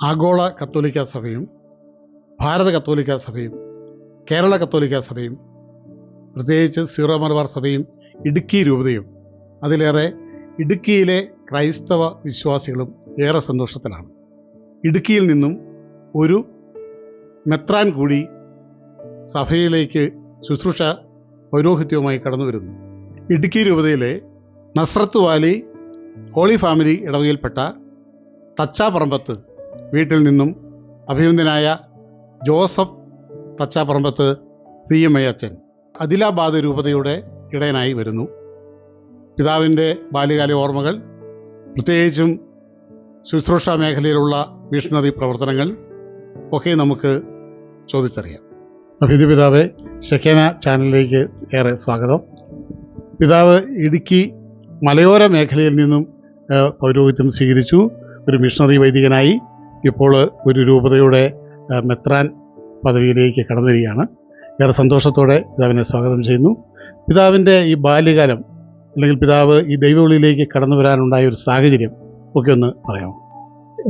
ആഗോള കത്തോലിക്ക സഭയും ഭാരത കത്തോലിക്ക സഭയും കേരള കത്തോലിക്ക സഭയും പ്രത്യേകിച്ച് സീറോ മലബാർ സഭയും ഇടുക്കി രൂപതയും അതിലേറെ ഇടുക്കിയിലെ ക്രൈസ്തവ വിശ്വാസികളും ഏറെ സന്തോഷത്തിലാണ്. ഇടുക്കിയിൽ നിന്നും ഒരു മെത്രാൻ കൂടി സഭയിലേക്ക് ശുശ്രൂഷ പൗരോഹിത്യവുമായി കടന്നു വരുന്നു. ഇടുക്കി രൂപതയിലെ നസ്രത്ത് വാലി ഹോളി ഫാമിലി ഇടവകയിൽപ്പെട്ട തച്ചാപറമ്പത്ത് വീട്ടിൽ നിന്നും അഭിനന്ദനായ ജോസഫ് തച്ചാപറമ്പത്ത് CMA അച്ഛൻ അദിലാബാദ് രൂപതയുടെ ഇടയനായി വരുന്നു. പിതാവിൻ്റെ ബാല്യകാല ഓർമ്മകൾ, പ്രത്യേകിച്ചും ശുശ്രൂഷ മേഖലയിലുള്ള മിഷണറി പ്രവർത്തനങ്ങൾ ഒക്കെ നമുക്ക് ചോദിച്ചറിയാം. അഭിനന്ദ പിതാവെ, ഷെക്കേന ചാനലിലേക്ക് ഏറെ സ്വാഗതം. പിതാവ് ഇടുക്കി മലയോര മേഖലയിൽ നിന്നും പൗരോഹിത്യം സ്വീകരിച്ചു. ഒരു മിഷണറി വൈദികനായി ഇപ്പോൾ ഒരു രൂപതയുടെ മെത്രാൻ പദവിയിലേക്ക് കടന്നു വരികയാണ്. ഏറെ സന്തോഷത്തോടെ പിതാവിനെ സ്വാഗതം ചെയ്യുന്നു. പിതാവിൻ്റെ ഈ ബാല്യകാലം അല്ലെങ്കിൽ പിതാവ് ഈ ദൈവവിളിയിലേക്ക് കടന്നു വരാനുണ്ടായ ഒരു സാഹചര്യം ഒക്കെ ഒന്ന് പറയാമോ?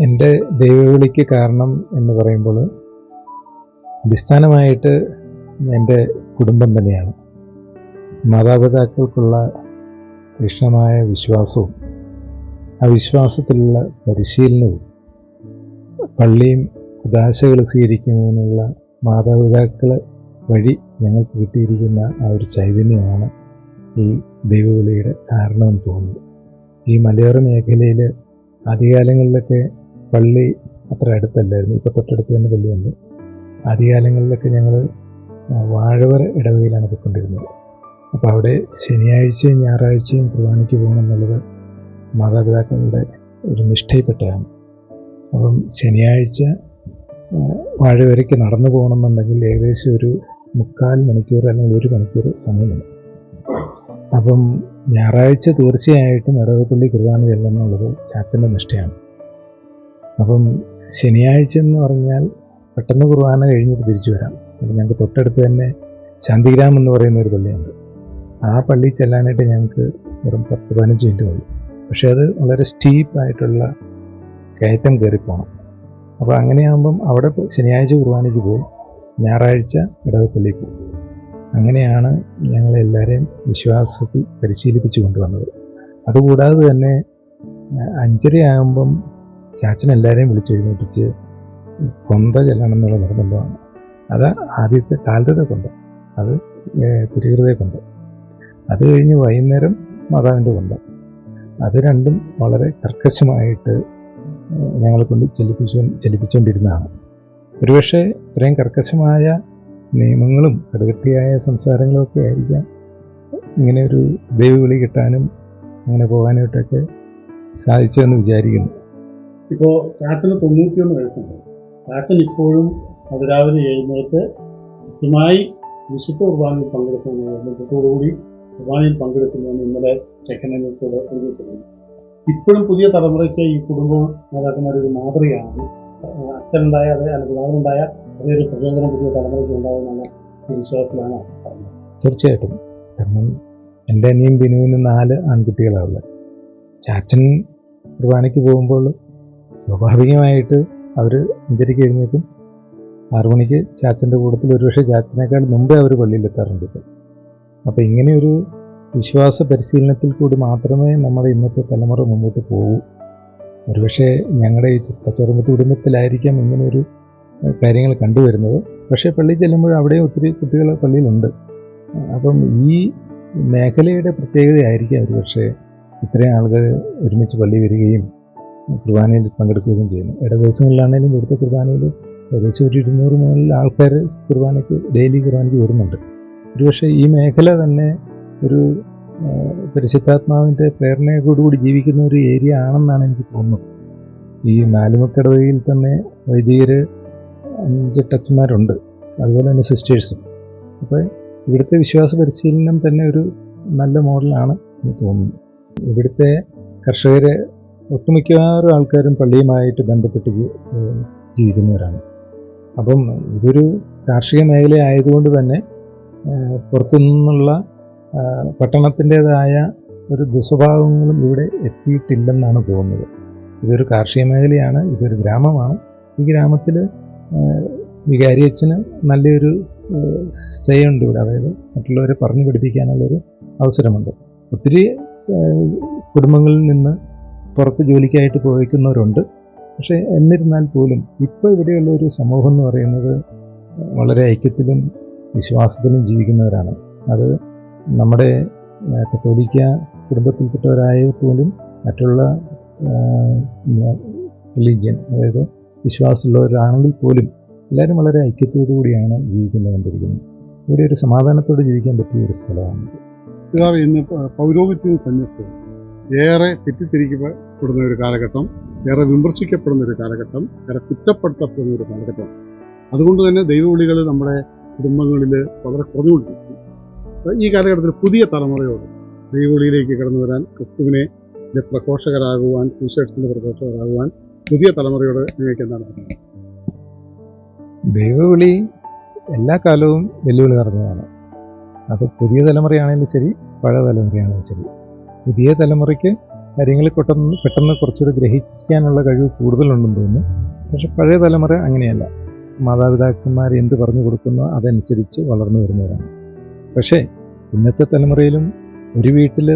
എൻ്റെ ദൈവവിളിക്ക് കാരണം എന്ന് പറയുമ്പോൾ അടിസ്ഥാനമായിട്ട് എൻ്റെ കുടുംബം തന്നെയാണ്. മാതാപിതാക്കൾക്കുള്ള തീക്ഷ്ണമായ വിശ്വാസവും ആ വിശ്വാസത്തിലുള്ള പരിശീലനവും പള്ളിയും കുദാശകൾ സ്വീകരിക്കുന്നതിനുള്ള മാതാപിതാക്കൾ വഴി ഞങ്ങൾക്ക് കിട്ടിയിരിക്കുന്ന ആ ഒരു ചൈതന്യമാണ് ഈ ദൈവവിളിയുടെ കാരണമെന്ന് തോന്നുന്നു. ഈ മലയോര മേഖലയിൽ ആദ്യകാലങ്ങളിലൊക്കെ പള്ളി അത്ര അടുത്തല്ലായിരുന്നു. ഇപ്പോൾ തൊട്ടടുത്ത് തന്നെ പള്ളിയുണ്ട്. ആദ്യകാലങ്ങളിലൊക്കെ ഞങ്ങൾ വാഴവര ഇടവകയിലാണ് പോയിക്കൊണ്ടിരുന്നത്. അപ്പോൾ അവിടെ ശനിയാഴ്ചയും ഞായറാഴ്ചയും കുർബാനയ്ക്ക് പോകണം എന്നുള്ളത് മാതാപിതാക്കളുടെ ഒരു നിഷ്ഠയിൽപ്പെട്ടതാണ്. അപ്പം ശനിയാഴ്ച വാഴവരയ്ക്ക് നടന്നു പോകണമെന്നുണ്ടെങ്കിൽ ഏകദേശം ഒരു 3/4 മണിക്കൂർ അല്ലെങ്കിൽ 1 മണിക്കൂർ സമയമുണ്ട്. അപ്പം ഞായറാഴ്ച തീർച്ചയായിട്ടും ഇടവപ്പള്ളി കുർബാന ചെല്ലണം എന്നുള്ളത് ചാച്ചൻ്റെ നിഷ്ഠയാണ്. അപ്പം ശനിയാഴ്ച എന്ന് പറഞ്ഞാൽ പെട്ടെന്ന് കുർബാന കഴിഞ്ഞിട്ട് തിരിച്ചു വരാം. അപ്പം ഞങ്ങൾക്ക് തൊട്ടടുത്ത് തന്നെ ശാന്തിഗ്രാമം എന്ന് പറയുന്ന ഒരു പള്ളിയുണ്ട്. ആ പള്ളി ചെല്ലാനായിട്ട് ഞങ്ങൾക്ക് വെറും 10-15 മിനിറ്റ് മതി. പക്ഷേ അത് വളരെ സ്റ്റീപ്പായിട്ടുള്ള കയറ്റം കയറിപ്പോണം. അപ്പോൾ അങ്ങനെയാകുമ്പം അവിടെ ശനിയാഴ്ച കുർബാനയ്ക്ക് പോകും, ഞായറാഴ്ച ഇടവപ്പള്ളിയിൽ പോകും. അങ്ങനെയാണ് ഞങ്ങളെല്ലാവരെയും വിശ്വാസത്തിൽ പരിശീലിപ്പിച്ചു കൊണ്ടുവന്നത്. അതുകൂടാതെ തന്നെ 5:30 ആകുമ്പം ചാച്ചനെല്ലാവരെയും വിളിച്ചെഴുന്നേൽപ്പിച്ച് കൊന്ത ചെല്ലണം എന്നുള്ള നിർബന്ധമാണ്. അത് ആദ്യത്തെ കാലത്തെ കൊന്ത, അത് തിരുഹൃദയ കൊന്ത. അത് കഴിഞ്ഞ് വൈകുന്നേരം മാതാവിൻ്റെ കൊന്ത. അത് രണ്ടും വളരെ കർക്കശമായിട്ട് ഞങ്ങളെ കൊണ്ട് ചലിപ്പിച്ചുകൊണ്ടിരുന്നതാണ്. ഒരുപക്ഷെ ഇത്രയും കർക്കശമായ നിയമങ്ങളും കടുകട്ടിയായ സംസാരങ്ങളുമൊക്കെ ആയിരിക്കാം ഇങ്ങനെ ഒരു ദൈവവിളി കിട്ടാനും അങ്ങനെ പോകാനായിട്ടൊക്കെ സാധിച്ചതെന്ന് വിചാരിക്കുന്നു. ഇപ്പോൾ ചാച്ചന് 91 വയസ്സുണ്ട്. ചാച്ചൻ ഇപ്പോഴും അതിരാവിലെ എഴുന്നേറ്റ് കൃത്യമായി വിശുദ്ധ കുർബാനയിൽ പങ്കെടുക്കുന്നതോടുകൂടി കുർബാനയിൽ പങ്കെടുക്കുന്നതെന്ന് ഇന്നലെ ചെക്കനോട് അറിയിച്ചിരുന്നു. ഇപ്പോഴും പുതിയ തലമുറയ്ക്ക് ഈ കുടുംബവും നേതാക്കന്മാരുടെ ഒരു മാതൃകയാണ്. അച്ഛനുണ്ടായ അല്ലെങ്കിൽ പിതാവിനുണ്ടായ അതേ പ്രചോദനം പുതിയ തലമുറയ്ക്ക് ഉണ്ടാകുമെന്നുള്ള വിശ്വാസത്തിലാണ് പറഞ്ഞത്. തീർച്ചയായിട്ടും. കാരണം എൻ്റെ അനിയൻ ബിനുവിന് 4 ആൺകുട്ടികളാണ്. ചാച്ചൻ കുർബാനയ്ക്ക് പോകുമ്പോൾ സ്വാഭാവികമായിട്ട് അവർ 5:30 എഴുന്നേൽക്കും. 6 മണിക്ക് ചാച്ചൻ്റെ കൂട്ടത്തിൽ ഒരുപക്ഷെ ചാച്ചനേക്കാൾ മുമ്പേ അവർ പള്ളിയിലെത്താറുണ്ട്. അപ്പോൾ ഇങ്ങനെയൊരു വിശ്വാസ പരിശീലനത്തിൽ കൂടി മാത്രമേ നമ്മുടെ ഇന്നത്തെ തലമുറ മുമ്പോട്ട് പോകൂ. ഒരുപക്ഷെ ഞങ്ങളുടെ ഈ തച്ചോറമ്പത്ത് കുടുംബത്തിലായിരിക്കാം ഇങ്ങനെയൊരു കാര്യങ്ങൾ കണ്ടുവരുന്നത്. പക്ഷേ പള്ളിയിൽ ചെല്ലുമ്പോൾ അവിടെ ഒത്തിരി കുട്ടികൾ പള്ളിയിലുണ്ട്. അപ്പം ഈ മേഖലയുടെ പ്രത്യേകതയായിരിക്കാം ഒരുപക്ഷെ ഇത്രയും ആളുകൾ ഒരുമിച്ച് പള്ളി വരികയും കുർബാനയിൽ പങ്കെടുക്കുകയും ചെയ്യുന്നു. ദിവസങ്ങളിലാണെങ്കിലും ഇവിടുത്തെ കുർബാനയിൽ ഏകദേശം ഒരു 200 മുതൽ ആൾക്കാർ ഡെയിലി കുർബാനയ്ക്ക് വരുന്നുണ്ട്. ഒരുപക്ഷെ ഈ മേഖല തന്നെ ഒരു പരിശുദ്ധാത്മാവിൻ്റെ പ്രേരണയോടുകൂടി ജീവിക്കുന്ന ഒരു ഏരിയ ആണെന്നാണ് എനിക്ക് തോന്നുന്നത്. ഈ നാലുമക്കടവയിൽ തന്നെ വൈദികർ 5 ടച്ചന്മാരുണ്ട്, അതുപോലെ തന്നെ സിസ്റ്റേഴ്സും. അപ്പോൾ ഇവിടുത്തെ വിശ്വാസ പരിശീലനം തന്നെ ഒരു നല്ല മോഡലാണ് എന്ന് തോന്നുന്നു. ഇവിടുത്തെ കർഷകരെ ഒട്ടുമിക്കവാറും ആൾക്കാരും പള്ളിയുമായിട്ട് ബന്ധപ്പെട്ട് ജീവിക്കുന്നവരാണ്. അപ്പം ഇതൊരു കാർഷിക മേഖല ആയതുകൊണ്ട് തന്നെ പുറത്തു നിന്നുള്ള പട്ടണത്തിൻ്റേതായ ഒരു ദുസ്വഭാവങ്ങളും ഇവിടെ എത്തിയിട്ടില്ലെന്നാണ് തോന്നുന്നത്. ഇതൊരു കാർഷിക മേഖലയാണ്, ഇതൊരു ഗ്രാമമാണ്. ഈ ഗ്രാമത്തിൽ വികാരിയച്ഛന് നല്ലൊരു സേ ഉണ്ട് ഇവിടെ, അതായത് മറ്റുള്ളവരെ പറഞ്ഞു പഠിപ്പിക്കാനുള്ളൊരു അവസരമുണ്ട്. ഒത്തിരി കുടുംബങ്ങളിൽ നിന്ന് പുറത്ത് ജോലിക്കായിട്ട് പോയിക്കുന്നവരുണ്ട്. പക്ഷേ എന്നിരുന്നാൽ പോലും ഇപ്പോൾ ഇവിടെയുള്ള ഒരു സമൂഹം എന്ന് പറയുന്നത് വളരെ ഐക്യത്തിലും വിശ്വാസത്തിലും ജീവിക്കുന്നവരാണ്. അത് നമ്മുടെ കത്തോലിക്ക കുടുംബത്തിൽപ്പെട്ടവരായ പോലും മറ്റുള്ള റിലീജിയൻ, അതായത് വിശ്വാസമുള്ളവരാണെങ്കിൽ പോലും എല്ലാവരും വളരെ ഐക്യത്തോടു കൂടിയാണ് ജീവിക്കുന്നത്. ഇവിടെ ഒരു സമാധാനത്തോടെ ജീവിക്കാൻ പറ്റിയ ഒരു സ്ഥലമാണ്. പിതാവ്, ഇന്ന് പൗരോഹിത്യവും സന്യസ്തവും ഏറെ തെറ്റിദ്ധരിക്കപ്പെടുന്ന ഒരു കാലഘട്ടം, ഏറെ വിമർശിക്കപ്പെടുന്ന ഒരു കാലഘട്ടം, ഏറെ കുറ്റപ്പെടുത്തപ്പെടുന്ന ഒരു കാലഘട്ടം. അതുകൊണ്ട് തന്നെ ദൈവവിളികൾ നമ്മുടെ കുടുംബങ്ങളിൽ വളരെ കുറഞ്ഞുകൊണ്ടിരിക്കും. ഈ കാലഘട്ടത്തിൽ പുതിയ തലമുറയോട് ദൈവവിളിയിലേക്ക് കടന്നു വരാൻ, ക്രിസ്തുവിനെ പ്രഘോഷകരാകുവാൻ, സുവിശേഷത്തിൻ്റെ പ്രഘോഷകരാകുവാൻ പുതിയ തലമുറയോട് നിങ്ങൾക്ക് എന്താണ് പറയുന്നത്? ദൈവവിളി എല്ലാ കാലവും വെല്ലുവിളി നിറഞ്ഞതാണ്. അത് പുതിയ തലമുറയാണെങ്കിലും ശരി, പഴയ തലമുറയാണെങ്കിലും ശരി. പുതിയ തലമുറയ്ക്ക് കാര്യങ്ങൾ പെട്ടെന്ന് കുറച്ചുകൂടി ഗ്രഹിക്കാനുള്ള കഴിവ് കൂടുതലുണ്ടെന്ന് തോന്നുന്നു. പക്ഷെ പഴയ തലമുറ അങ്ങനെയല്ല. മാതാപിതാക്കന്മാർ എന്ത് പറഞ്ഞു കൊടുക്കുന്നോ അതനുസരിച്ച് വളർന്നു വരുന്നവരാണ്. പക്ഷേ ഇന്നത്തെ തലമുറയിലും ഒരു വീട്ടിൽ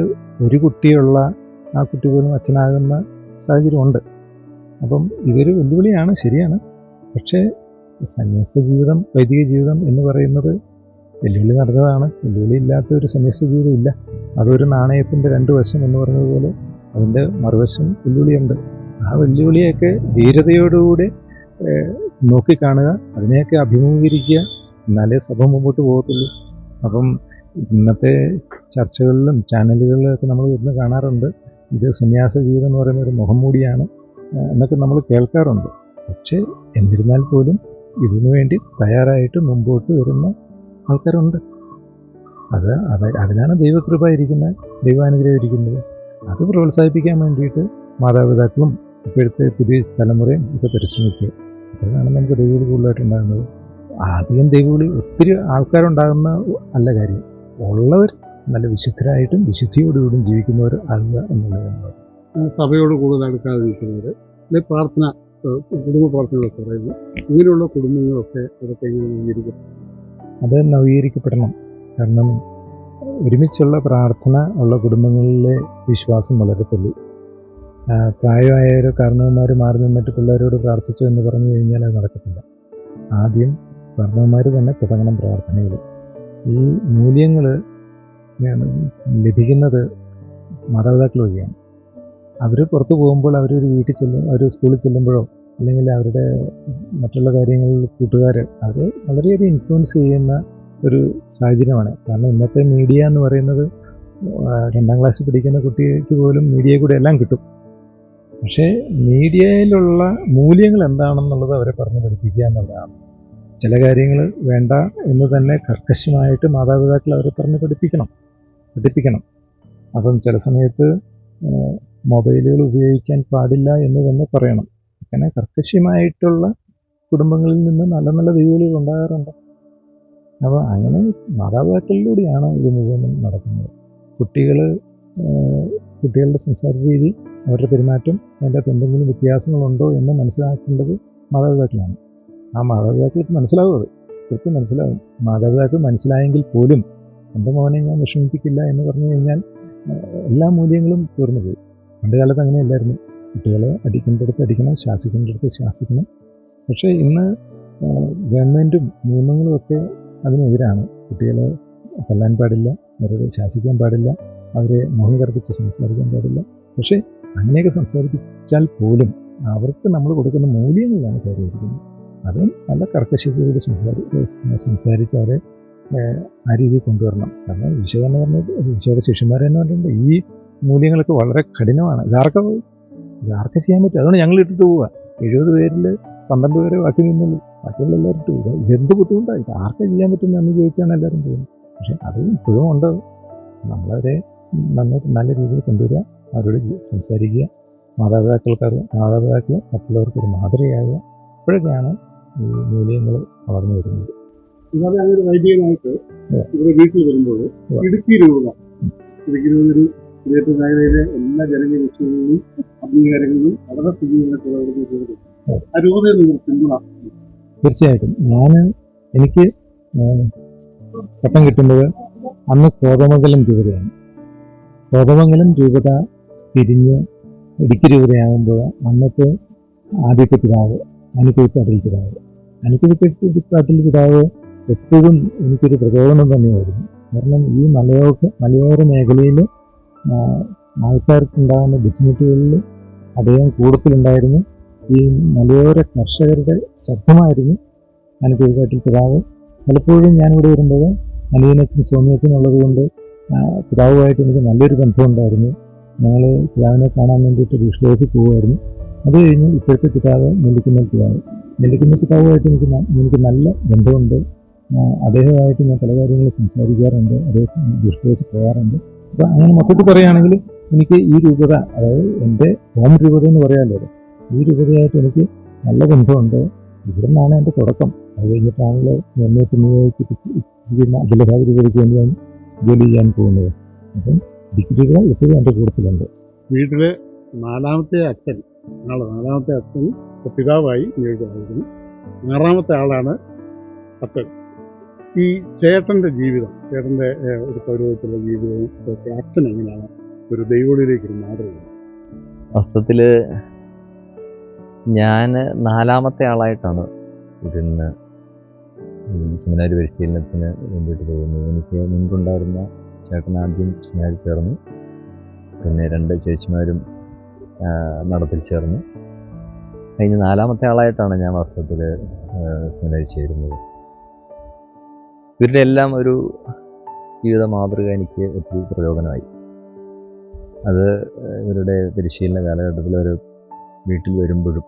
ഒരു കുട്ടിയുള്ള ആ കുട്ടി പോലും അച്ഛനാകുന്ന സാഹചര്യമുണ്ട്. അപ്പം ഇതൊരു വെല്ലുവിളിയാണ്, ശരിയാണ്. പക്ഷേ സന്യസ്ത ജീവിതം, വൈദിക ജീവിതം എന്ന് പറയുന്നത് വെല്ലുവിളി നിറഞ്ഞതാണ്. വെല്ലുവിളി ഇല്ലാത്ത ഒരു സന്യസ്ത ജീവിതം ഇല്ല. അതൊരു നാണയത്തിൻ്റെ രണ്ട് വശം എന്ന് പറഞ്ഞതുപോലെ അതിൻ്റെ മറുവശം വെല്ലുവിളിയുണ്ട്. ആ വെല്ലുവിളിയൊക്കെ ധീരതയോടുകൂടി നോക്കിക്കാണുക, അതിനെയൊക്കെ അഭിമുഖീകരിക്കുക, എന്നാലേ സഭ മുമ്പോട്ട് പോകത്തുള്ളൂ. അപ്പം ഇന്നത്തെ ചർച്ചകളിലും ചാനലുകളിലൊക്കെ നമ്മൾ ഇരുന്ന് കാണാറുണ്ട്, ഇത് സന്യാസ ജീവിതം എന്ന് പറയുന്ന ഒരു മുഖംമൂടിയാണ് എന്നൊക്കെ നമ്മൾ കേൾക്കാറുണ്ട്. പക്ഷേ എന്നിരുന്നാൽ പോലും ഇതിനു വേണ്ടി തയ്യാറായിട്ട് മുമ്പോട്ട് വരുന്ന ആൾക്കാരുണ്ട്. അതിനാണ് ദൈവകൃപ ഇരിക്കുന്നത്, ദൈവാനുഗ്രഹം ഇരിക്കുന്നത്. അത് പ്രോത്സാഹിപ്പിക്കാൻ വേണ്ടിയിട്ട് മാതാപിതാക്കളും ഇപ്പോഴത്തെ പുതിയ തലമുറയും ഒക്കെ പരിശ്രമിക്കുക. അതാണ് നമുക്ക് ദൈവവിളി കൂടുതലായിട്ട് ഉണ്ടാകുന്നത്. ആദ്യം ദൈവവിളി ഒത്തിരി ആൾക്കാരുണ്ടാകുന്ന അല്ല കാര്യം, ഉള്ളവർ നല്ല വിശുദ്ധരായിട്ടും വിശുദ്ധിയോടുകൂടിയും ജീവിക്കുന്നവർ അല്ല എന്നുള്ളതാണ്. സഭയോട് കൂടുതൽ അടുക്കാതെ നിൽക്കുന്നവർ, അല്ലെങ്കിൽ പ്രാർത്ഥന, കുടുംബ പ്രാർത്ഥനകളൊക്കെ പറയുന്നു, ഇങ്ങനെയുള്ള കുടുംബങ്ങളൊക്കെ അതൊക്കെ എങ്ങനെ നവീകരിക്കും? അത് നവീകരിക്കപ്പെടണം. കാരണം ഒരുമിച്ചുള്ള പ്രാർത്ഥന ഉള്ള കുടുംബങ്ങളിലെ വിശ്വാസം വളരത്തുള്ളൂ. പ്രായമായവരോ കാരണവന്മാർ മാറി നിന്നിട്ട് പിള്ളേരോട് പ്രാർത്ഥിച്ചു എന്ന് പറഞ്ഞു കഴിഞ്ഞാൽ അത് നടക്കത്തില്ല. ആദ്യം കാരണവന്മാർ തന്നെ തുടങ്ങണം പ്രാർത്ഥനയിൽ. ഈ മൂല്യങ്ങൾ ലഭിക്കുന്നത് മാതാപിതാക്കൾ വഴിയാണ്. അവർ പുറത്ത് പോകുമ്പോൾ അവരൊരു വീട്ടിൽ അവർ സ്കൂളിൽ ചെല്ലുമ്പോഴോ അല്ലെങ്കിൽ അവരുടെ മറ്റുള്ള കാര്യങ്ങളിൽ കൂട്ടുകാർ അവർ വളരെയധികം ഇൻഫ്ലുവൻസ് ചെയ്യുന്ന ഒരു സാഹചര്യമാണ്. കാരണം ഇന്നത്തെ മീഡിയ എന്ന് പറയുന്നത് 2ാം ക്ലാസ്സിൽ പഠിക്കുന്ന കുട്ടിക്ക് പോലും മീഡിയയിൽ കൂടെ എല്ലാം കിട്ടും. പക്ഷേ മീഡിയയിലുള്ള മൂല്യങ്ങൾ എന്താണെന്നുള്ളത് അവരെ പറഞ്ഞ് പഠിപ്പിക്കുക എന്നുള്ളതാണ്. ചില കാര്യങ്ങൾ വേണ്ട എന്ന് തന്നെ കർക്കശമായിട്ട് മാതാപിതാക്കൾ അവരെ പറഞ്ഞ് പഠിപ്പിക്കണം. അപ്പം ചില സമയത്ത് മൊബൈലുകൾ ഉപയോഗിക്കാൻ പാടില്ല എന്ന് തന്നെ പറയണം. അങ്ങനെ കർക്കശമായിട്ടുള്ള കുടുംബങ്ങളിൽ നിന്ന് നല്ല നല്ല ദൈവവിളികൾ ഉണ്ടാകാറുണ്ട്. അപ്പോൾ അങ്ങനെ മാതാപിതാക്കളിലൂടെയാണ് ഇത് മുഴുവനും നടക്കുന്നത്. കുട്ടികളുടെ സംസാര രീതി, അവരുടെ പെരുമാറ്റം, അതിൻ്റെ അകത്ത് എന്തെങ്കിലും വ്യത്യാസങ്ങളുണ്ടോ എന്ന് മനസ്സിലാക്കേണ്ടത് മാതാപിതാക്കളാണ്. ആ മാതാപിതാക്കൾക്ക് മനസ്സിലാവും, അത് കൃത്യം മനസ്സിലാവും. മാതാപിതാക്കൾ മനസ്സിലായെങ്കിൽ പോലും എൻ്റെ മോനെ ഞാൻ വിഷമിപ്പിക്കില്ല എന്ന് പറഞ്ഞു കഴിഞ്ഞാൽ എല്ലാ മൂല്യങ്ങളും തീർന്നു പോയി. പണ്ട് കാലത്ത് അങ്ങനെ അല്ലായിരുന്നു. കുട്ടികളെ അടിക്കേണ്ടടുത്ത് അടിക്കണം, ശാസിക്കേണ്ടടുത്ത് ശാസിക്കണം. പക്ഷേ ഇന്ന് ഗവൺമെൻറ്റും നിയമങ്ങളും ഒക്കെ അതിനെതിരാണ്. കുട്ടികളെ തല്ലാൻ പാടില്ല, അവരോട് ശാസിക്കാൻ പാടില്ല, അവരെ മുഖം കറുപ്പിച്ച് സംസാരിക്കാൻ പാടില്ല. പക്ഷേ അങ്ങനെയൊക്കെ സംസാരിച്ചാൽ പോലും അവർക്ക് നമ്മൾ കൊടുക്കുന്ന മൂല്യങ്ങളിലാണ് കാര്യമായിരിക്കുന്നത്. അതും നല്ല കർക്കശതയോട് സംസാരിച്ച് അവരെ ആ രീതിയിൽ കൊണ്ടുവരണം. കാരണം ഈശോ എന്ന് പറഞ്ഞത്, ഈശോയുടെ ശിഷ്യന്മാർ തന്നെ പറഞ്ഞിട്ടുണ്ട്, ഈ മൂല്യങ്ങളൊക്കെ വളരെ കഠിനമാണ്, ഇതാർക്ക് ചെയ്യാൻ പറ്റും. അതുകൊണ്ട് ഞങ്ങൾ ഇട്ടിട്ട് പോവുക. 70 പേരിൽ 12 പേരെ ബാക്കി നിന്നുള്ളൂ, ബാക്കിയുള്ള എല്ലാവരും ഇട്ട് പോവുക. ഇതെന്ത് ബുദ്ധിമുട്ടാണ്, ഇത് ആർക്കെ ചെയ്യാൻ പറ്റുമെന്ന് എന്ന് ചോദിച്ചാണ് എല്ലാവരും പോകുന്നത്. പക്ഷേ അത് ഇപ്പോഴും ഉണ്ട്. നമ്മളവരെ നല്ല രീതിയിൽ കൊണ്ടുവരിക, അവരോട് സംസാരിക്കുക, മാതാപിതാക്കൾ മറ്റുള്ളവർക്കൊരു മാതൃകയാകുക. ഇപ്പോഴൊക്കെയാണ് ഈ മൂല്യങ്ങൾ വളർന്നു വരുന്നത്. അങ്ങനെ ഒരു വൈദികനായിട്ട് ഇവിടെ വീട്ടിൽ വരുമ്പോൾ ഇടുക്കി രൂപ മേഖലയിലെ എല്ലാ ജനകീയ വിഷയങ്ങളിലും അംഗീകാരങ്ങളിലും വളരെ സ്ഥിരീകരണ പ്രവർത്തനം ചെയ്തു. ആ രൂപതയെ നിങ്ങൾ പിന്തുണ. തീർച്ചയായിട്ടും എനിക്ക് പട്ടം കിട്ടുന്നത് അന്ന് കോതമംഗലം രൂപതയാണ്. കോതമംഗലം രൂപത പിരിഞ്ഞ് ഇടുക്കി രൂപതയാകുമ്പോൾ അന്നത്തെ ആദ്യത്തെ പിതാവ് അനുഭവിപ്പാട്ടിൽ പിതാവ് പിതാവ് എപ്പോഴും എനിക്കൊരു പ്രചോദനം തന്നെയായിരുന്നു. കാരണം ഈ മലയോര മേഖലയിൽ ആൾക്കാർക്കുണ്ടാകുന്ന ബുദ്ധിമുട്ടുകളിൽ അദ്ദേഹം കൂടുതലുണ്ടായിരുന്നു. ഈ മലയോര കർഷകരുടെ ശബ്ദമായിരുന്നു അനുഭവിപ്പാട്ടിൽ പിതാവ്. പലപ്പോഴും ഞാനിവിടെ വരുമ്പോൾ അനിയനച്ഛൻ സ്വാമിയച്ഛൻ ഉള്ളത് കൊണ്ട് പിതാവുമായിട്ട് എനിക്ക് നല്ലൊരു ബന്ധമുണ്ടായിരുന്നു. ഞങ്ങൾ പിതാവിനെ കാണാൻ വേണ്ടിയിട്ട് വിശ്വസിച്ച് പോകുമായിരുന്നു. അത് കഴിഞ്ഞ് ഇപ്പോഴത്തെ പിതാവ് നെല്ലിക്കുന്ന പിതാവുമായിട്ട് എനിക്ക് നല്ല ബന്ധമുണ്ട്. അദ്ദേഹമായിട്ട് ഞാൻ പല കാര്യങ്ങളും സംസാരിക്കാറുണ്ട്, അദ്ദേഹം വിശ്വസിച്ച് പോകാറുണ്ട്. അപ്പോൾ അങ്ങനെ മൊത്തത്തിൽ പറയുകയാണെങ്കിൽ എനിക്ക് ഈ രൂപത, അതായത് എൻ്റെ ഹോം രൂപത എന്ന് പറയാമല്ലോ, ഈ രൂപതയായിട്ട് എനിക്ക് നല്ല ബന്ധമുണ്ട്. ഇവിടെ നിന്നാണ് എൻ്റെ തുടക്കം. അത് കഴിഞ്ഞിട്ടാണല്ലോ അഖിലഭാരത രൂപതയ്ക്ക് വേണ്ടി ഞാൻ ജോലി ചെയ്യാൻ പോകുന്നത്. അപ്പം ഡിഗ്രികൾ എപ്പോഴും എൻ്റെ കൂട്ടത്തിലുണ്ട്. വീട്ടിലെ നാലാമത്തെ അച്ഛൻ പിതാവായി നിയോഗിതമായിരുന്നു. 6ാമത്തെ ആളാണ് അച്ഛൻ. ഈ ചേട്ടൻ്റെ ജീവിതം, ചേട്ടൻ്റെ ഒരു പൗരോഹിത്യത്തിലുള്ള ജീവിതവും ഒക്കെ അച്ഛൻ എങ്ങനെയാണ് ഒരു ദൈവവിളിയിലേക്ക് ഒരു മാതൃക? വാസ്തവത്തിൽ ഞാൻ 4ാമത്തെ ആളായിട്ടാണ് ഇതിന് സെമിനാരി പരിശീലനത്തിന് വേണ്ടിയിട്ട് പോകുന്നത്. എനിക്ക് മുൻപുണ്ടായിരുന്ന ചേട്ടൻ ആദ്യം സെമിനാരി ചേർന്നു, പിന്നെ 2 ചേച്ചിമാരും നടപ്പിൽ ചേർന്നു. കഴിഞ്ഞ് 4ാമത്തെ ആളായിട്ടാണ് ഞാൻ വാസ്തവത്തിൽ സെമിനാരി ചേരുന്നത്. ഇവരുടെ എല്ലാം ഒരു ജീവിത മാതൃക എനിക്ക് ഒത്തിരി പ്രചോദനമായി. അത് ഇവരുടെ പരിശീലന കാലഘട്ടത്തിൽ ഒരു വീട്ടിൽ വരുമ്പോഴും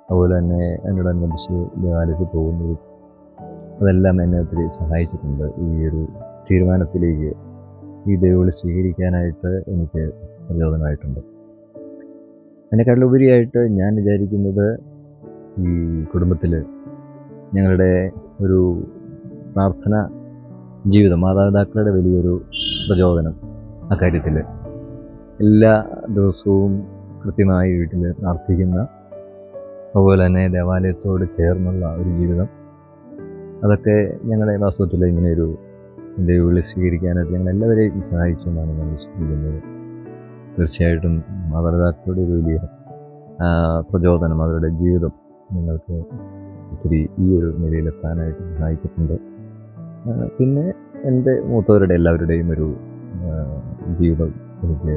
അതുപോലെ തന്നെ എന്നോടനുബന്ധിച്ച് ദേവാലയത്തിൽ പോകുന്നതും അതെല്ലാം എന്നെ ഒത്തിരി സഹായിച്ചിട്ടുണ്ട്. ഈ ഒരു തീരുമാനത്തിലേക്ക് ഈ ദൈവവിളി സ്വീകരിക്കാനായിട്ട് എനിക്ക് പ്രചോദനമായിട്ടുണ്ട്. അതിനേക്കാളുപരിയായിട്ട് ഞാൻ വിചാരിക്കുന്നത് ഈ കുടുംബത്തിൽ ഞങ്ങളുടെ ഒരു പ്രാർത്ഥന ജീവിതം, മാതാപിതാക്കളുടെ വലിയൊരു പ്രചോദനം അക്കാര്യത്തിൽ. എല്ലാ ദിവസവും കൃത്യമായി വീട്ടിൽ പ്രാർത്ഥിക്കുന്ന, അതുപോലെ തന്നെ ദേവാലയത്തോട് ചേർന്നുള്ള ഒരു ജീവിതം, അതൊക്കെ ഞങ്ങളെ വാസ്തവത്തിൽ ഇങ്ങനെയൊരു ദൈവവിളി സ്വീകരിക്കാനായിട്ട് ഞങ്ങളെല്ലാവരെയും സഹായിച്ചു എന്നാണ് ഞാൻ വിശ്വസിക്കുന്നത്. തീർച്ചയായിട്ടും മാതാപിതാക്കളുടെ ഒരു വലിയ പ്രചോദനം, അവരുടെ ജീവിതം ഞങ്ങൾക്ക് ഒത്തിരി ഈ ഒരു നിലയിലെത്താനായിട്ട് സഹായിച്ചിട്ടുണ്ട്. പിന്നെ എൻ്റെ മൂത്തവരുടെ എല്ലാവരുടെയും ഒരു ജീവിതം എനിക്ക്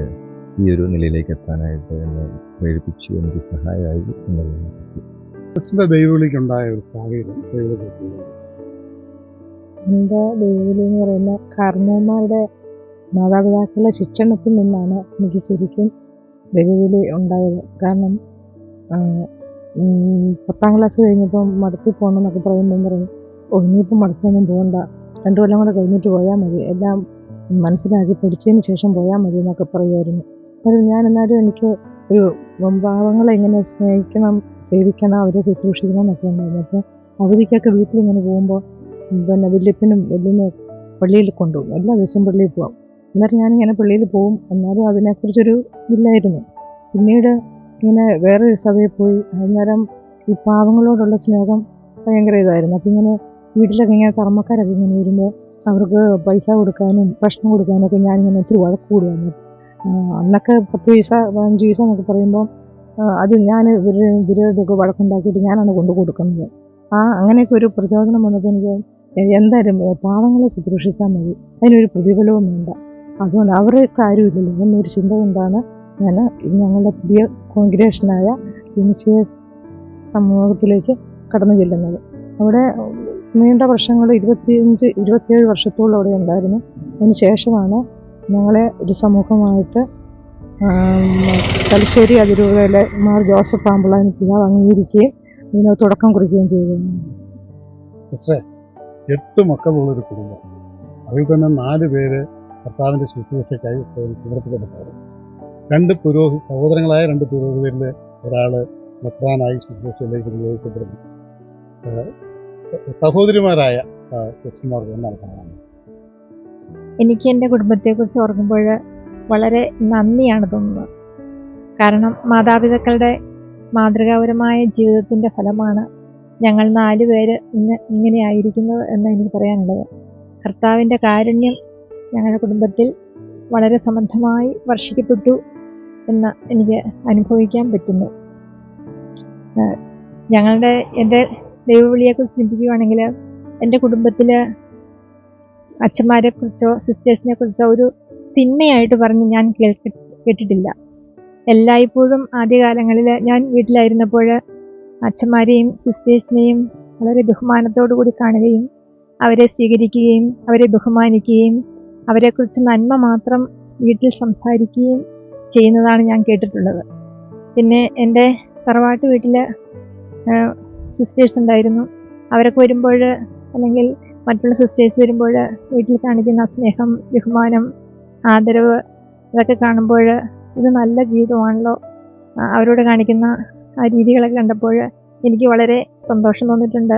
ഈ ഒരു നിലയിലേക്ക് എത്താനായിട്ട് എന്നെ പ്രേരിപ്പിച്ചു, എനിക്ക് സഹായമായി എന്നുള്ളതാണ് സത്യം. ക്രിസ്തുവിന്റെ ദൈവവിളിക്കുണ്ടായ ഒരു സാഹചര്യം എൻ്റെ ദൈവവിളി എന്ന് പറയുന്ന കാരണവന്മാരുടെ മാതാപിതാക്കളുടെ ശിക്ഷണത്തിൽ നിന്നാണ് എനിക്ക് ശരിക്കും ദൈവവിളി ഉണ്ടായത്. കാരണം 10ാം ക്ലാസ് കഴിഞ്ഞപ്പം മടക്കി പോകണം എന്നൊക്കെ പറയും. ഇനിയിപ്പം മടക്കാനും പോകണ്ട, 2 കൊല്ലം കൂടെ കഴിഞ്ഞിട്ട് പോയാൽ മതി, എല്ലാം മനസ്സിലാക്കി പഠിച്ചതിന് ശേഷം പോയാൽ മതി എന്നൊക്കെ പറയുമായിരുന്നു. ഞാൻ എന്നാലും എനിക്ക് ഒരു പാവങ്ങളെ എങ്ങനെ സ്നേഹിക്കണം, സേവിക്കണം, അവരെ ശുശ്രൂഷിക്കണം എന്നൊക്കെ ഉണ്ടായിരുന്നു. അപ്പോൾ അവധിക്കൊക്കെ വീട്ടിലിങ്ങനെ പോകുമ്പോൾ പിന്നെ വല്യപ്പനും വല്യമ്മയും പള്ളിയിൽ കൊണ്ടുപോകും. എല്ലാ ദിവസവും പള്ളിയിൽ പോകാം. എന്നിട്ട് ഞാനിങ്ങനെ പള്ളിയിൽ പോകും, എന്നാലും അതിനെക്കുറിച്ചൊരു ഇല്ലായിരുന്നു. പിന്നീട് ഇങ്ങനെ വേറൊരു സഭയിൽ പോയി, അന്നേരം ഈ പാവങ്ങളോടുള്ള സ്നേഹം ഭയങ്കര ഇതായിരുന്നു. അപ്പം ഇങ്ങനെ വീട്ടിലൊക്കെ ഇങ്ങനെ കർമ്മക്കാരൊക്കെ ഇങ്ങനെ വരുമ്പോൾ അവർക്ക് പൈസ കൊടുക്കാനും ഭക്ഷണം കൊടുക്കാനൊക്കെ ഞാനിങ്ങനെ ഒത്തിരി വഴക്ക് കൂടുമായിരുന്നു. അന്നൊക്കെ 10 പൈസ 15 പൈസ എന്നൊക്കെ പറയുമ്പോൾ അത് ഞാൻ ഇവരുടെയൊക്കെ വഴക്കുണ്ടാക്കിയിട്ട് ഞാനാണ് കൊണ്ടു കൊടുക്കുന്നത്. അങ്ങനെയൊക്കെ ഒരു പ്രചോദനം വന്നപ്പോൾ എനിക്ക് എന്തായാലും പാവങ്ങളെ ശുശ്രൂഷിക്കാൻ മതി, അതിനൊരു പ്രതിഫലവും വേണ്ട, അതുകൊണ്ട് അവരുടെ കാര്യമില്ലല്ലോ എന്നൊരു ചിന്ത കൊണ്ടാണ് ഞാൻ ഞങ്ങളുടെ പുതിയ കോൺഗ്രിഗേഷനായ ഇനിഷ്യസ് സമൂഹത്തിലേക്ക് കടന്നു ചെല്ലുന്നത്. അവിടെ നീണ്ട വർഷങ്ങൾ 25-27 വർഷത്തോളം അവിടെ ഉണ്ടായിരുന്നു. അതിന് ശേഷമാണ് ഞങ്ങളെ ഒരു സമൂഹമായിട്ട് തലശ്ശേരി അതിരൂപതയിലെ മാർ ജോസഫ് പാമ്പിളാനി പിതാവ് അംഗീകരിക്കുകയും ഇതിന് തുടക്കം കുറിക്കുകയും ചെയ്തു. പക്ഷേ 8 മക്കളുള്ളൊരു കുടുംബം, അതിൽ തന്നെ 4 പേര് കർത്താവിൻ്റെ ശുശ്രൂഷയ്ക്കായി സമർപ്പിക്കപ്പെട്ടവർ. 2 സഹോദരങ്ങളായ 2 പുരോഹിതരിൽ ഒരാൾ മെത്രാനായി ശുശ്രൂഷയിലേക്ക് നിയോഗിക്കപ്പെടുന്നു. സഹോദരിമാരായ ക്രിസ്തുമാർക്ക് എന്താണ് കാണാൻ? എനിക്ക് എൻ്റെ കുടുംബത്തെക്കുറിച്ച് ഓർക്കുമ്പോൾ വളരെ നന്ദിയാണ് തോന്നുന്നത്. കാരണം മാതാപിതാക്കളുടെ മാതൃകാപരമായ ജീവിതത്തിൻ്റെ ഫലമാണ് ഞങ്ങൾ 4 പേര് ഇന്ന് ഇങ്ങനെയായിരിക്കുന്നത് എന്ന് എനിക്ക് പറയാനുള്ളത്. കർത്താവിൻ്റെ കാരുണ്യം ഞങ്ങളുടെ കുടുംബത്തിൽ വളരെ സമൃദ്ധമായി വർഷിക്കപ്പെട്ടു എന്ന് എനിക്ക് അനുഭവിക്കാൻ പറ്റുന്നു. എൻ്റെ ദൈവവിളിയെക്കുറിച്ച് ചിന്തിക്കുകയാണെങ്കിൽ എൻ്റെ കുടുംബത്തിൽ അച്ഛന്മാരെക്കുറിച്ചോ സിസ്റ്റേഴ്സിനെ കുറിച്ചോ ഒരു തിന്മയായിട്ട് പറഞ്ഞ് ഞാൻ കേട്ടിട്ടില്ല. എല്ലായ്പ്പോഴും ആദ്യകാലങ്ങളിൽ ഞാൻ വീട്ടിലായിരുന്നപ്പോൾ അച്ഛന്മാരെയും സിസ്റ്റേഴ്സിനെയും വളരെ ബഹുമാനത്തോടു കൂടി കാണുകയും അവരെ സ്വീകരിക്കുകയും അവരെ ബഹുമാനിക്കുകയും അവരെക്കുറിച്ച് നന്മ മാത്രം വീട്ടിൽ സംസാരിക്കുകയും ചെയ്യുന്നതാണ് ഞാൻ കേട്ടിട്ടുള്ളത്. പിന്നെ എൻ്റെ തറവാട്ട് വീട്ടിൽ സിസ്റ്റേഴ്സ് ഉണ്ടായിരുന്നു. അവരൊക്കെ വരുമ്പോൾ അല്ലെങ്കിൽ മറ്റുള്ള സിസ്റ്റേഴ്സ് വരുമ്പോൾ വീട്ടിൽ കാണിക്കുന്ന സ്നേഹം, ബഹുമാനം, ആദരവ് ഇതൊക്കെ കാണുമ്പോൾ ഇത് നല്ല ജീവിതമാണല്ലോ. അവരോട് കാണിക്കുന്ന ആ രീതികളൊക്കെ കണ്ടപ്പോൾ എനിക്ക് വളരെ സന്തോഷം തോന്നിയിട്ടുണ്ട്.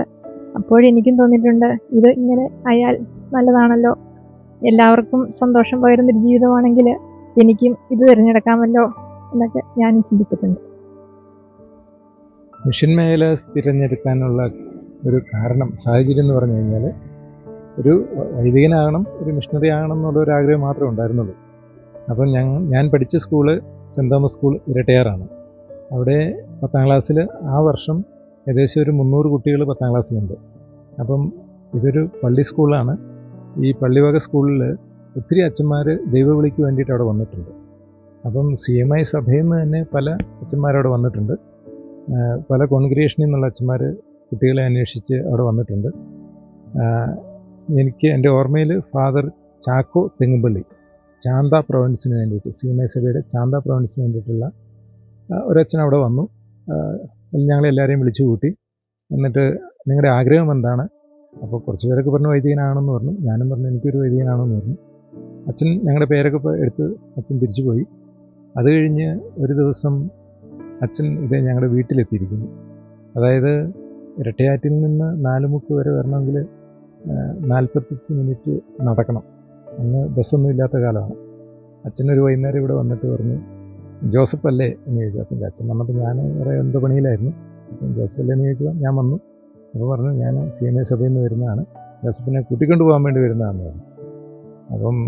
അപ്പോഴെനിക്കും തോന്നിയിട്ടുണ്ട് ഇത് ഇങ്ങനെ ആയാൽ നല്ലതാണല്ലോ, എല്ലാവർക്കും സന്തോഷം പകരുന്നൊരു ജീവിതമാണെങ്കിൽ എനിക്കും ഇത് തിരഞ്ഞെടുക്കാമല്ലോ എന്നൊക്കെ ഞാനും ചിന്തിച്ചിട്ടുണ്ട്. മിഷൻ മേഖല തിരഞ്ഞെടുക്കാനുള്ള ഒരു കാരണം സാഹചര്യം എന്ന് പറഞ്ഞു കഴിഞ്ഞാൽ ഒരു വൈദികനാകണം, ഒരു മിഷണറി ആകണം എന്നുള്ളൊരു ആഗ്രഹം മാത്രമേ ഉണ്ടായിരുന്നുള്ളൂ. അപ്പം ഞാൻ പഠിച്ച സ്കൂള് സെൻറ് തോമസ് സ്കൂൾ ഇരട്ടയാറാണ്. അവിടെ 10ാം ക്ലാസ്സിൽ ആ വർഷം ഏകദേശം ഒരു 300 കുട്ടികൾ 10ാം ക്ലാസ്സിലുണ്ട്. അപ്പം ഇതൊരു പള്ളി സ്കൂളാണ്. ഈ പള്ളിവക സ്കൂളിൽ ഒത്തിരി അച്ഛന്മാർ ദൈവവിളിക്ക് വേണ്ടിയിട്ട് അവിടെ വന്നിട്ടുണ്ട്. അപ്പം CMI സഭയിൽ നിന്ന് തന്നെ പല അച്ഛന്മാരവിടെ വന്നിട്ടുണ്ട്. പല കോൺഗ്രിഗേഷനിൽ നിന്നുള്ള അച്ഛന്മാർ കുട്ടികളെ അന്വേഷിച്ച് അവിടെ വന്നിട്ടുണ്ട്. എനിക്ക് എൻ്റെ ഓർമ്മയിൽ ഫാദർ ചാക്കോ തെങ്ങുംപള്ളി ചാന്ത പ്രൊവിൻസിന് വേണ്ടിയിട്ട് CMI സഭയുടെ ചാന്ത പ്രൊവിൻസിന് വേണ്ടിയിട്ടുള്ള ഒരച്ഛൻ അവിടെ വന്നു. ഞങ്ങളെല്ലാവരെയും വിളിച്ചു കൂട്ടി. എന്നിട്ട് നിങ്ങളുടെ ആഗ്രഹം എന്താണ്? അപ്പോൾ കുറച്ച് പേരൊക്കെ പറഞ്ഞു വൈദികനാണെന്ന് പറഞ്ഞു. ഞാനും പറഞ്ഞു എനിക്കൊരു വൈദികനാണെന്ന് പറഞ്ഞു. അച്ഛൻ ഞങ്ങളുടെ പേരൊക്കെ എടുത്ത് അച്ഛൻ തിരിച്ചു പോയി. അത് കഴിഞ്ഞ് ഒരു ദിവസം അച്ഛൻ ഞങ്ങളുടെ വീട്ടിലെത്തിയിരിക്കുന്നു. അതായത് ഇരട്ടയാറ്റിൽ നിന്ന് നാലുമുക്ക് വരെ വരണമെങ്കിൽ 45 മിനിറ്റ് നടക്കണം. അന്ന് ബസ്സൊന്നും ഇല്ലാത്ത കാലമാണ്. അച്ഛനൊരു വൈകുന്നേരം ഇവിടെ വന്നിട്ട് പറഞ്ഞു, ജോസഫ് അല്ലേ എന്ന് ചോദിച്ചു. അപ്പം അച്ഛൻ വന്നപ്പോൾ ഞാൻ വേറെ എന്തോ പണിയിലായിരുന്നു. അപ്പം ജോസഫ് അല്ലേ എന്ന് ചോദിച്ചാൽ ഞാൻ വന്നു. അപ്പോൾ പറഞ്ഞു ഞാൻ CMI സഭയിൽ നിന്ന് വരുന്നതാണ്, ജോസഫിനെ കൂട്ടിക്കൊണ്ട് പോകാൻ വേണ്ടി വരുന്നതാണെന്ന് പറഞ്ഞു. അപ്പം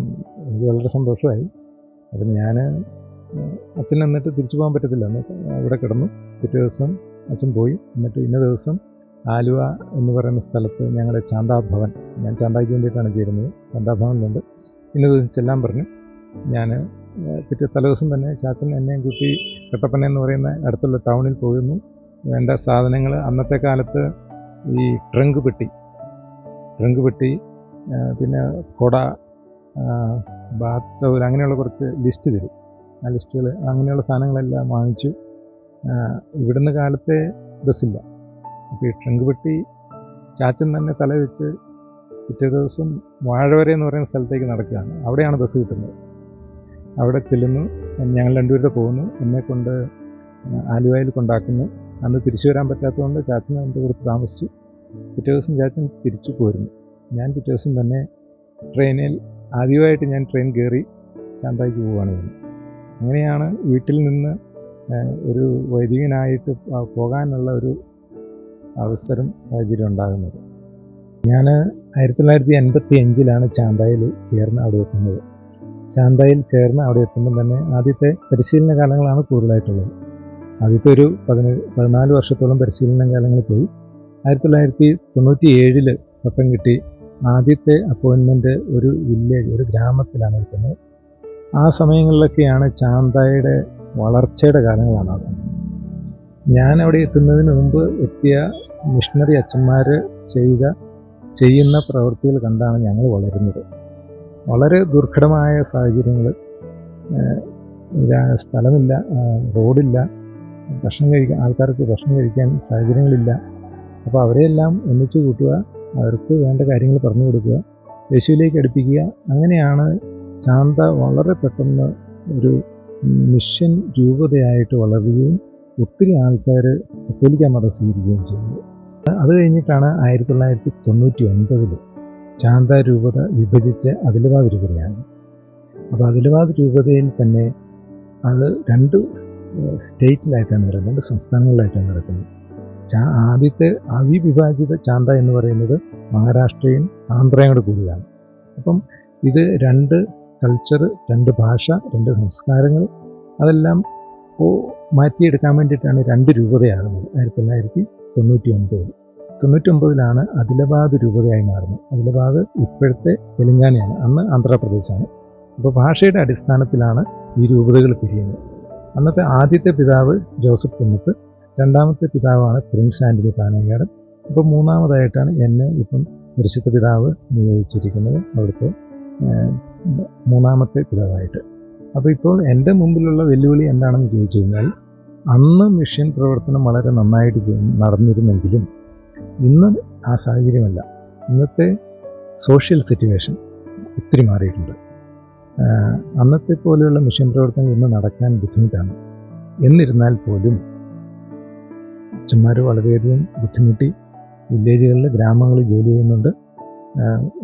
എനിക്ക് വളരെ സന്തോഷമായി. അപ്പം ഞാൻ അച്ഛൻ എന്നിട്ട് തിരിച്ചു പോകാൻ പറ്റത്തില്ല, എന്നിട്ട് ഇവിടെ കിടന്നു. പിറ്റേ ദിവസം അച്ഛൻ പോയി. എന്നിട്ട് ഇന്ന ദിവസം ആലുവ എന്ന് പറയുന്ന സ്ഥലത്ത് ഞങ്ങളുടെ ചാന്താഭവൻ, ഞാൻ ചാന്തായ്ക്ക് വേണ്ടിയിട്ടാണ് ചേരുന്നത്, ചാന്താഭവനിലുണ്ട്, ഇന്ന ദിവസം ചെല്ലാൻ പറഞ്ഞു. ഞാൻ പിറ്റേ തലേദിവസം തന്നെ ചാച്ചൻ എന്നെയും കൂട്ടി കട്ടപ്പന എന്ന് പറയുന്ന അടുത്തുള്ള ടൗണിൽ പോകുന്നു. വേണ്ട സാധനങ്ങൾ അന്നത്തെ കാലത്ത് ഈ ട്രങ്ക് പെട്ടി, പിന്നെ കുട, ബാത്ത് ടവൽ അങ്ങനെയുള്ള കുറച്ച് ലിസ്റ്റ് തരും. ആ ലിസ്റ്റുകൾ അങ്ങനെയുള്ള സാധനങ്ങളെല്ലാം വാങ്ങിച്ചു. ഇവിടുന്ന് കാലത്തെ ബസ്സില്ല. അപ്പോൾ ഈ ട്രങ്ക് പെട്ടി ചാച്ചൻ തന്നെ തല വെച്ച് പിറ്റേ ദിവസം വാഴവര എന്ന് പറയുന്ന സ്ഥലത്തേക്ക് നടക്കുകയാണ്. അവിടെയാണ് ബസ് കിട്ടുന്നത്. അവിടെ ചെല്ലുന്നു, ഞങ്ങൾ രണ്ടുപേരുടെ പോകുന്നു. എന്നെ കൊണ്ട് ആലുവയിൽ കൊണ്ടാക്കുന്നു. അന്ന് തിരിച്ചു വരാൻ പറ്റാത്തതുകൊണ്ട് ചാച്ചൻ എൻ്റെ കൊടുത്ത് താമസിച്ചു. പിറ്റേ ദിവസം ചാച്ചൻ തിരിച്ചു പോരുന്നു. ഞാൻ പിറ്റേ ദിവസം തന്നെ ട്രെയിനിൽ ആദ്യമായിട്ട് ഞാൻ ട്രെയിൻ കയറി ചാന്തായ്ക്ക് പോവുകയാണ് ചെയ്യുന്നത്. അങ്ങനെയാണ് വീട്ടിൽ നിന്ന് ഒരു വൈദികനായിട്ട് പോകാനുള്ള ഒരു അവസരം, സാഹചര്യം ഉണ്ടാകുന്നത്. ഞാൻ 1985 ചാന്തായിൽ ചേർന്ന് അവിടെ എത്തുന്നത്. ചാന്തായിൽ ചേർന്ന് അവിടെ എത്തുമ്പം തന്നെ ആദ്യത്തെ പരിശീലന കാലങ്ങളാണ് കൂടുതലായിട്ടുള്ളത്. ആദ്യത്തെ ഒരു 14 വർഷത്തോളം പരിശീലന കാലങ്ങളിൽ പോയി. 1997 പട്ടം കിട്ടി. ആദ്യത്തെ അപ്പോയിൻമെൻറ്റ് ഒരു വില്ലേജ്, ഒരു ഗ്രാമത്തിലാണ് എടുക്കുന്നത്. ആ സമയങ്ങളിലൊക്കെയാണ് ചാന്തായുടെ വളർച്ചയുടെ കാലങ്ങളാണ് ആ സമയം. ഞാൻ അവിടെ എത്തുന്നതിന് മുമ്പ് എത്തിയ മിഷണറി അച്ഛന്മാർ ചെയ്യുന്ന പ്രവൃത്തികൾ കണ്ടാണ് ഞങ്ങൾ വളരുന്നത്. വളരെ ദുർഘടമായ സാഹചര്യങ്ങൾ, സ്ഥലമില്ല, റോഡില്ല, ആൾക്കാർക്ക് ഭക്ഷണം കഴിക്കാൻ സാഹചര്യങ്ങളില്ല. അപ്പോൾ അവരെയെല്ലാം ഒന്നിച്ചു കൂട്ടുക, അവർക്ക് വേണ്ട കാര്യങ്ങൾ പറഞ്ഞു കൊടുക്കുക, യേശുവിലേക്ക് അടുപ്പിക്കുക. അങ്ങനെയാണ് ചാന്ത വളരെ പെട്ടെന്ന് ഒരു മിഷൻ രൂപതയായിട്ട് വളരുകയും ഒത്തിരി ആൾക്കാർ കത്തോലിക്ക മതം സ്വീകരിക്കുകയും ചെയ്യുന്നത്. അത് കഴിഞ്ഞിട്ടാണ് 1999 ചാന്ത രൂപത വിഭജിച്ച് അതിലവാദ് രൂപതയാണ്. അപ്പോൾ അതിലവാദ് രൂപതയിൽ തന്നെ അത് 2 സ്റ്റേറ്റിലായിട്ടാണ് നടക്കുന്നത്, 2 സംസ്ഥാനങ്ങളിലായിട്ടാണ് നടക്കുന്നത്. ആദ്യത്തെ അവിവിഭാജിത ചാന്ത എന്ന് പറയുന്നത് മഹാരാഷ്ട്രയും ആന്ധ്രയും കൂടെ കൂടിയാണ്. അപ്പം ഇത് 2 കൾച്ചർ, 2 ഭാഷ, 2 സംസ്കാരങ്ങൾ അതെല്ലാം മാറ്റിയെടുക്കാൻ വേണ്ടിയിട്ടാണ് 2 രൂപതയാകുന്നത്. 1999 ആദിലാബാദ് രൂപതയായി മാറുന്നത്. ആദിലാബാദ് ഇപ്പോഴത്തെ തെലങ്കാനയാണ്, അന്ന് ആന്ധ്രാപ്രദേശാണ്. അപ്പോൾ ഭാഷയുടെ അടിസ്ഥാനത്തിലാണ് ഈ രൂപതകൾ പിരിയുന്നത്. അന്നത്തെ ആദ്യത്തെ പിതാവ് ജോസഫ് കുന്നത്ത്, രണ്ടാമത്തെ പിതാവാണ് പ്രിൻസ് ആൻ്റണി പാനങ്ങാടൻ. ഇപ്പോൾ മൂന്നാമതായിട്ടാണ് എന്നെ ഇപ്പം പരിശുദ്ധ പിതാവ് നിയോഗിച്ചിരിക്കുന്നത്, അവിടുത്തെ മൂന്നാമത്തെ പിതാവായിട്ട്. അപ്പോൾ ഇപ്പോൾ എൻ്റെ മുമ്പിലുള്ള വെല്ലുവിളി എന്താണെന്ന് ചോദിച്ചു കഴിഞ്ഞാൽ, അന്ന് മിഷൻ പ്രവർത്തനം വളരെ നന്നായിട്ട് നടന്നിരുന്നെങ്കിലും ഇന്ന് ആ സാഹചര്യമല്ല. ഇന്നത്തെ സോഷ്യൽ സിറ്റുവേഷൻ ഒത്തിരി മാറിയിട്ടുണ്ട്. അന്നത്തെ പോലെയുള്ള മിഷൻ പ്രവർത്തനം ഇന്ന് നടക്കാൻ ബുദ്ധിമുട്ടാണ്. എന്നിരുന്നാൽ പോലും അച്ഛന്മാർ വളരെയധികം ബുദ്ധിമുട്ടി വില്ലേജുകളിൽ, ഗ്രാമങ്ങളിൽ ജോലി ചെയ്യുന്നുണ്ട്.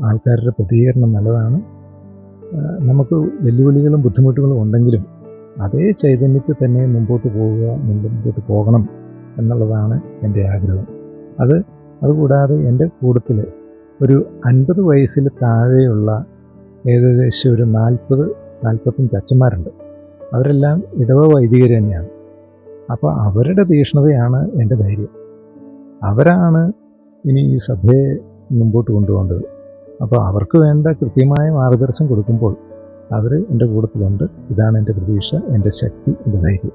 ആൾക്കാരുടെ പ്രതികരണം നല്ലതാണ്. നമുക്ക് വെല്ലുവിളികളും ബുദ്ധിമുട്ടുകളും ഉണ്ടെങ്കിലും അതേ ചൈതന്യത്തിൽ തന്നെ മുമ്പോട്ട് പോകണം എന്നുള്ളതാണ് എൻ്റെ ആഗ്രഹം. അതുകൂടാതെ എൻ്റെ കൂട്ടത്തിൽ ഒരു 50 വയസ്സിൽ താഴെയുള്ള ഏകദേശം ഒരു 40-45 അച്ഛന്മാരുണ്ട്. അവരെല്ലാം ഇടവ വൈദികർ തന്നെയാണ്. അപ്പോൾ അവരുടെ തീക്ഷ്ണതയാണ് എൻ്റെ ധൈര്യം. അവരാണ് ഇനി ഈ സഭയെ മുമ്പോട്ട് കൊണ്ടുപോകേണ്ടത്. അപ്പോൾ അവർക്ക് വേണ്ട കൃത്യമായ മാർഗദർശനം കൊടുക്കുമ്പോൾ അവർ എൻ്റെ കൂട്ടത്തിലുണ്ട്. ഇതാണ് എൻ്റെ പ്രതീക്ഷ, എൻ്റെ ശക്തി, എൻ്റെ ധൈര്യം.